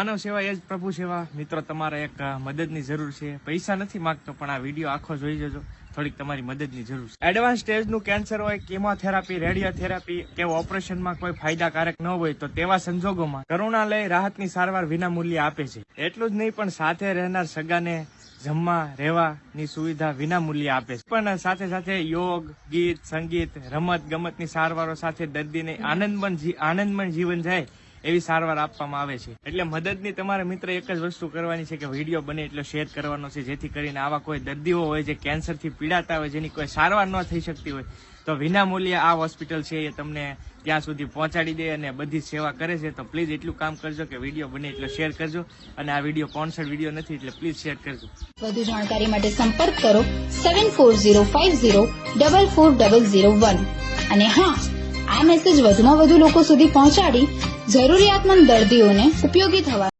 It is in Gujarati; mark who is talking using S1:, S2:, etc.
S1: માનવ સેવા એ જ પ્રભુ સેવા। મિત્રો, તમારે એક મદદની જરૂર છે। પૈસા નથી માંગતો, પણ આ વિડીયો આખો જોઈ જજો। થોડીક તમારી મદદની જરૂર છે। એડવાન્સ સ્ટેજનું કેન્સર હોય, કેમોથેરાપી, રેડિયોથેરાપી કે ઓપરેશનમાં કોઈ ફાયદાકારક ન હોય તો તેવા સંજોગોમાં કરુણાલય રાહતની સારવાર વિના મૂલ્યે આપે છે। એટલું જ નહીં, પણ સાથે રહેનાર સગાને જમવા રહેવાની સુવિધા વિના મૂલ્યે આપે છે। પણ સાથે સાથે યોગ, ગીત, સંગીત, રમત ગમતની સારવારો સાથે દર્દીને આનંદમય જીવન જાય એવી સારવાર આપવામાં આવે છે। એટલે મદદની તમારે મિત્ર એક જ વસ્તુ કરવાની છે કે વિડીયો બને એટલો શેર કરવાનો છે, જેથી કરીને આવા કોઈ દર્દીઓ હોય જે કેન્સરથી પીડાતા હોય, જેની કોઈ સારવાર ન થઈ શકતી હોય, તો વિના મૂલ્યે આ હોસ્પિટલ છે એ તમને ત્યાં સુધી પહોંચાડી દે અને બધી સેવા કરે છે। તો પ્લીઝ એટલું કામ કરજો કે વિડીયો બને એટલો શેર કરજો। અને આ વિડીયો સ્પોન્સર્ડ વિડીયો નથી, એટલે પ્લીઝ શેર કરજો।
S2: વધુ જાણકારી માટે સંપર્ક કરો 7405044001। અને હા, આ મેસેજ વધુમાં વધુ લોકો સુધી પહોંચાડી જરૂરિયાતમંદ દર્દીઓને ઉપયોગી થવા